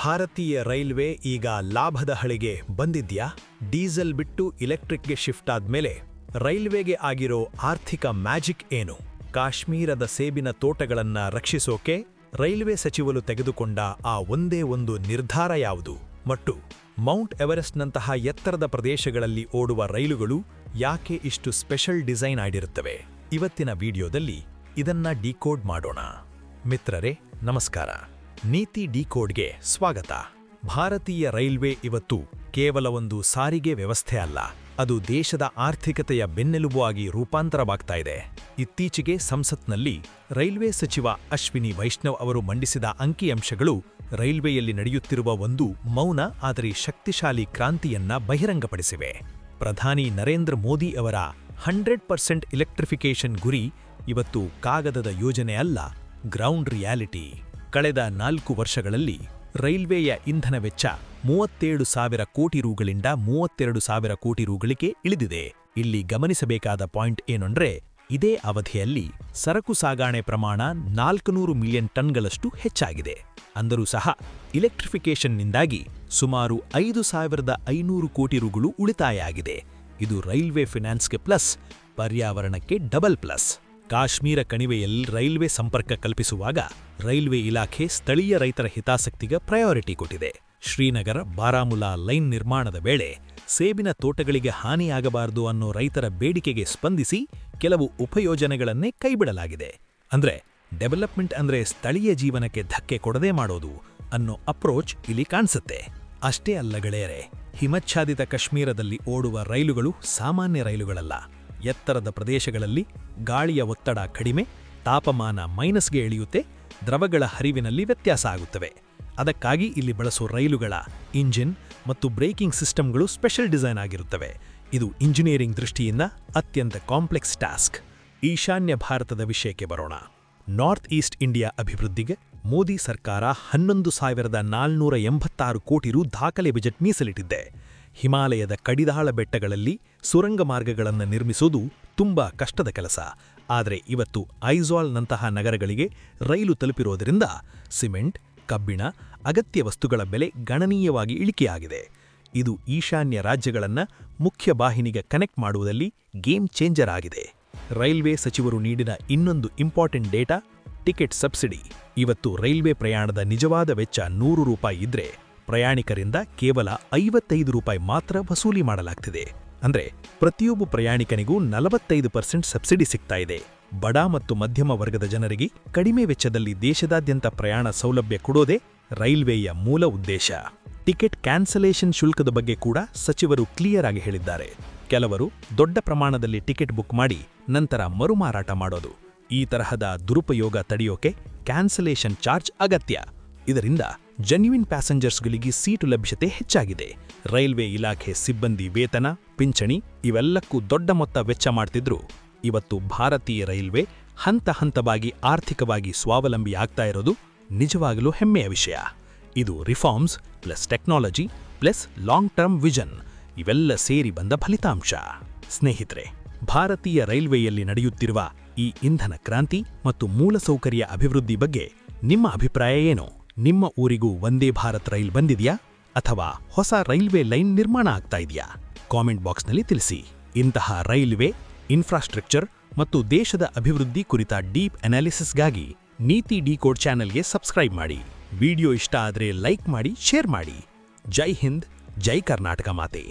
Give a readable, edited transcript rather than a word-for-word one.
ಭಾರತೀಯ ರೈಲ್ವೆ ಈಗ ಲಾಭದ ಹಳಿಗೆ ಬಂದಿದ್ಯಾ? ಡೀಸೆಲ್ ಬಿಟ್ಟು ಇಲೆಕ್ಟ್ರಿಕ್ಗೆ ಶಿಫ್ಟ್ ಆದ್ಮೇಲೆ ರೈಲ್ವೆಗೆ ಆಗಿರೋ ಆರ್ಥಿಕ ಮ್ಯಾಜಿಕ್ ಏನು? ಕಾಶ್ಮೀರದ ಸೇಬಿನ ತೋಟಗಳನ್ನ ರಕ್ಷಿಸೋಕೆ ರೈಲ್ವೆ ಸಚಿವರು ತೆಗೆದುಕೊಂಡ ಆ ಒಂದೇ ಒಂದು ನಿರ್ಧಾರ ಯಾವುದು? ಮತ್ತು ಮೌಂಟ್ ಎವರೆಸ್ಟ್ನಂತಹ ಎತ್ತರದ ಪ್ರದೇಶಗಳಲ್ಲಿ ಓಡುವ ರೈಲುಗಳು ಯಾಕೆ ಇಷ್ಟು ಸ್ಪೆಷಲ್ ಡಿಸೈನ್ ಆಗಿರುತ್ತವೆ? ಇವತ್ತಿನ ವಿಡಿಯೋದಲ್ಲಿ ಇದನ್ನ ಡಿಕೋಡ್ ಮಾಡೋಣ. ಮಿತ್ರರೇ, ನಮಸ್ಕಾರ. ನೀತಿ ಡಿಕೋಡ್ಗೆ ಸ್ವಾಗತ. ಭಾರತೀಯ ರೈಲ್ವೆ ಇವತ್ತು ಕೇವಲ ಒಂದು ಸಾರಿಗೆ ವ್ಯವಸ್ಥೆ ಅಲ್ಲ, ಅದು ದೇಶದ ಆರ್ಥಿಕತೆಯ ಬೆನ್ನೆಲುಬು ಆಗಿ ರೂಪಾಂತರವಾಗ್ತಾ ಇದೆ. ಇತ್ತೀಚೆಗೆ ಸಂಸತ್ನಲ್ಲಿ ರೈಲ್ವೆ ಸಚಿವ ಅಶ್ವಿನಿ ವೈಷ್ಣವ್ ಅವರು ಮಂಡಿಸಿದ ಅಂಕಿಅಂಶಗಳು ರೈಲ್ವೆಯಲ್ಲಿ ನಡೆಯುತ್ತಿರುವ ಒಂದು ಮೌನ ಆದರೆ ಶಕ್ತಿಶಾಲಿ ಕ್ರಾಂತಿಯನ್ನ ಬಹಿರಂಗಪಡಿಸಿವೆ. ಪ್ರಧಾನಿ ನರೇಂದ್ರ ಮೋದಿ ಅವರ 100% ಇಲೆಕ್ಟ್ರಿಫಿಕೇಷನ್ ಗುರಿ ಇವತ್ತು ಕಾಗದದ ಯೋಜನೆ ಅಲ್ಲ, ಗ್ರೌಂಡ್ ರಿಯಾಲಿಟಿ. ಕಳೆದ 4 ವರ್ಷಗಳಲ್ಲಿ ರೈಲ್ವೆಯ ಇಂಧನ ವೆಚ್ಚ 37,000 ಕೋಟಿ ರೂಗಳಿಂದ 32,000 ಕೋಟಿ ರೂಗಳಿಗೆ ಇಳಿದಿದೆ. ಇಲ್ಲಿ ಗಮನಿಸಬೇಕಾದ ಪಾಯಿಂಟ್ ಏನಂದ್ರೆ, ಇದೇ ಅವಧಿಯಲ್ಲಿ ಸರಕು ಸಾಗಾಣೆ ಪ್ರಮಾಣ 400 ಮಿಲಿಯನ್ ಟನ್ಗಳಷ್ಟು ಹೆಚ್ಚಾಗಿದೆ. ಅಂದರೂ ಸಹ ಇಲೆಕ್ಟ್ರಿಫಿಕೇಷನ್ನಿಂದಾಗಿ ಸುಮಾರು 5,500 ಕೋಟಿ ರೂಗಳು ಉಳಿತಾಯ ಆಗಿದೆ. ಇದು ರೈಲ್ವೆ ಫಿನಾನ್ಸ್ಗೆ ಪ್ಲಸ್, ಪರ್ಯಾವರಣಕ್ಕೆ ಡಬಲ್ ಪ್ಲಸ್. ಕಾಶ್ಮೀರ ಕಣಿವೆಯಲ್ಲಿ ರೈಲ್ವೆ ಸಂಪರ್ಕ ಕಲ್ಪಿಸುವಾಗ ರೈಲ್ವೆ ಇಲಾಖೆ ಸ್ಥಳೀಯ ರೈತರ ಹಿತಾಸಕ್ತಿಗೆ ಪ್ರಯಾರಿಟಿ ಕೊಟ್ಟಿದೆ. ಶ್ರೀನಗರ ಬಾರಾಮುಲಾ ಲೈನ್ ನಿರ್ಮಾಣದ ವೇಳೆ ಸೇಬಿನ ತೋಟಗಳಿಗೆ ಹಾನಿಯಾಗಬಾರದು ಅನ್ನೋ ರೈತರ ಬೇಡಿಕೆಗೆ ಸ್ಪಂದಿಸಿ ಕೆಲವು ಉಪಯೋಜನೆಗಳನ್ನೇ ಕೈಬಿಡಲಾಗಿದೆ. ಅಂದ್ರೆ ಡೆವಲಪ್ಮೆಂಟ್ ಅಂದ್ರೆ ಸ್ಥಳೀಯ ಜೀವನಕ್ಕೆ ಧಕ್ಕೆ ಕೊಡದೇ ಮಾಡೋದು ಅನ್ನೋ ಅಪ್ರೋಚ್ ಇಲ್ಲಿ ಕಾಣಿಸುತ್ತೆ. ಅಷ್ಟೇ ಅಲ್ಲ ಗೆಳೆಯರೆ, ಹಿಮಚ್ಛಾದಿತ ಕಾಶ್ಮೀರದಲ್ಲಿ ಓಡುವ ರೈಲುಗಳು ಸಾಮಾನ್ಯ ರೈಲುಗಳಲ್ಲ. ಎತ್ತರದ ಪ್ರದೇಶಗಳಲ್ಲಿ ಗಾಳಿಯ ಒತ್ತಡ ಕಡಿಮೆ, ತಾಪಮಾನ ಮೈನಸ್ಗೆ ಇಳಿಯುತ್ತೆ, ದ್ರವಗಳ ಹರಿವಿನಲ್ಲಿ ವ್ಯತ್ಯಾಸ ಆಗುತ್ತವೆ. ಅದಕ್ಕಾಗಿ ಇಲ್ಲಿ ಬಳಸೋ ರೈಲುಗಳ ಇಂಜಿನ್ ಮತ್ತು ಬ್ರೇಕಿಂಗ್ ಸಿಸ್ಟಮ್ಗಳು ಸ್ಪೆಷಲ್ ಡಿಸೈನ್ ಆಗಿರುತ್ತವೆ. ಇದು ಇಂಜಿನಿಯರಿಂಗ್ ದೃಷ್ಟಿಯಿಂದ ಅತ್ಯಂತ ಕಾಂಪ್ಲೆಕ್ಸ್ ಟಾಸ್ಕ್. ಈಶಾನ್ಯ ಭಾರತದ ವಿಷಯಕ್ಕೆ ಬರೋಣ. ನಾರ್ತ್ ಈಸ್ಟ್ ಇಂಡಿಯಾ ಅಭಿವೃದ್ಧಿಗೆ ಮೋದಿ ಸರ್ಕಾರ 11,486 ಕೋಟಿ ರು ದಾಖಲೆ ಬಜೆಟ್ ಮೀಸಲಿಟ್ಟಿದೆ. ಹಿಮಾಲಯದ ಕಡಿದಾಳ ಬೆಟ್ಟಗಳಲ್ಲಿ ಸುರಂಗ ಮಾರ್ಗಗಳನ್ನು ನಿರ್ಮಿಸುವುದು ತುಂಬಾ ಕಷ್ಟದ ಕೆಲಸ. ಆದರೆ ಇವತ್ತು ಐಜಾಲ್ನಂತಹ ನಗರಗಳಿಗೆ ರೈಲು ತಲುಪಿರೋದರಿಂದ ಸಿಮೆಂಟ್, ಕಬ್ಬಿಣ, ಅಗತ್ಯ ವಸ್ತುಗಳ ಬೆಲೆ ಗಣನೀಯವಾಗಿ ಇಳಿಕೆಯಾಗಿದೆ. ಇದು ಈಶಾನ್ಯ ರಾಜ್ಯಗಳನ್ನು ಮುಖ್ಯ ವಾಹಿನಿಗೆ ಕನೆಕ್ಟ್ ಮಾಡುವುದರಲ್ಲಿ ಗೇಮ್ ಚೇಂಜರ್ ಆಗಿದೆ. ರೈಲ್ವೆ ಸಚಿವರು ನೀಡಿದ ಇನ್ನೊಂದು ಇಂಪಾರ್ಟೆಂಟ್ ಡೇಟಾ, ಟಿಕೆಟ್ ಸಬ್ಸಿಡಿ. ಇವತ್ತು ರೈಲ್ವೆ ಪ್ರಯಾಣದ ನಿಜವಾದ ವೆಚ್ಚ 100 ರೂಪಾಯಿ ಇದ್ರೆ ಪ್ರಯಾಣಿಕರಿಂದ ಕೇವಲ 55 ರೂಪಾಯಿ ಮಾತ್ರ ವಸೂಲಿ ಮಾಡಲಾಗ್ತಿದೆ. ಅಂದ್ರೆ ಪ್ರತಿಯೊಬ್ಬ ಪ್ರಯಾಣಿಕನಿಗೂ 45% ಸಬ್ಸಿಡಿ ಸಿಗ್ತಾ ಇದೆ. ಬಡ ಮತ್ತು ಮಧ್ಯಮ ವರ್ಗದ ಜನರಿಗೆ ಕಡಿಮೆ ವೆಚ್ಚದಲ್ಲಿ ದೇಶದಾದ್ಯಂತ ಪ್ರಯಾಣ ಸೌಲಭ್ಯ ಕೊಡೋದೇ ರೈಲ್ವೆಯ ಮೂಲ ಉದ್ದೇಶ. ಟಿಕೆಟ್ ಕ್ಯಾನ್ಸಲೇಷನ್ ಶುಲ್ಕದ ಬಗ್ಗೆ ಕೂಡ ಸಚಿವರು ಕ್ಲಿಯರ್ ಆಗಿ ಹೇಳಿದ್ದಾರೆ. ಕೆಲವರು ದೊಡ್ಡ ಪ್ರಮಾಣದಲ್ಲಿ ಟಿಕೆಟ್ ಬುಕ್ ಮಾಡಿ ನಂತರ ಮರುಮಾರಾಟ ಮಾಡೋದು, ಈ ತರಹದ ದುರುಪಯೋಗ ತಡೆಯೋಕೆ ಕ್ಯಾನ್ಸಲೇಷನ್ ಚಾರ್ಜ್ ಅಗತ್ಯ. ಇದರಿಂದ ಜೆನ್ಯುಯಿನ್ ಪ್ಯಾಸೆಂಜರ್ಸ್ಗಳಿಗೆ ಸೀಟು ಲಭ್ಯತೆ ಹೆಚ್ಚಾಗಿದೆ. ರೈಲ್ವೆ ಇಲಾಖೆ ಸಿಬ್ಬಂದಿ ವೇತನ, ಪಿಂಚಣಿ ಇವೆಲ್ಲಕ್ಕೂ ದೊಡ್ಡ ಮೊತ್ತ ವೆಚ್ಚ ಮಾಡ್ತಿದ್ರು. ಇವತ್ತು ಭಾರತೀಯ ರೈಲ್ವೆ ಹಂತ ಹಂತವಾಗಿ ಆರ್ಥಿಕವಾಗಿ ಸ್ವಾವಲಂಬಿ ಆಗ್ತಾ ಇರೋದು ನಿಜವಾಗಲೂ ಹೆಮ್ಮೆಯ ವಿಷಯ. ಇದು reforms plus technology plus long term vision ಇವೆಲ್ಲ ಸೇರಿ ಬಂದ ಫಲಿತಾಂಶ. ಸ್ನೇಹಿತರೆ, ಭಾರತೀಯ ರೈಲ್ವೆಯಲ್ಲಿ ನಡೆಯುತ್ತಿರುವ ಈ ಇಂಧನ ಕ್ರಾಂತಿ ಮತ್ತು ಮೂಲಸೌಕರ್ಯ ಅಭಿವೃದ್ಧಿ ಬಗ್ಗೆ ನಿಮ್ಮ ಅಭಿಪ್ರಾಯ ಏನು? ನಿಮ್ಮ ಊರಿಗೂ ವಂದೇ ಭಾರತ್ ರೈಲ್ ಬಂದಿದೆಯಾ ಅಥವಾ ಹೊಸ ರೈಲ್ವೆ ಲೈನ್ ನಿರ್ಮಾಣ ಆಗ್ತಾ ಇದೆಯಾ? ಕಾಮೆಂಟ್ ಬಾಕ್ಸ್ನಲ್ಲಿ ತಿಳಿಸಿ. ಇಂತಹ ರೈಲ್ವೆ, ಇನ್ಫ್ರಾಸ್ಟ್ರಕ್ಚರ್ ಮತ್ತು ದೇಶದ ಅಭಿವೃದ್ಧಿ ಕುರಿತ ಡೀಪ್ ಅನಾಲಿಸಿಸ್ಗಾಗಿ ನೀತಿ ಡಿಕೋಡ್ ಚಾನೆಲ್ಗೆ ಸಬ್ಸ್ಕ್ರೈಬ್ ಮಾಡಿ. ವಿಡಿಯೋ ಇಷ್ಟ ಆದರೆ ಲೈಕ್ ಮಾಡಿ, ಶೇರ್ ಮಾಡಿ. ಜೈ ಹಿಂದ್, ಜೈ ಕರ್ನಾಟಕ ಮಾತೆ.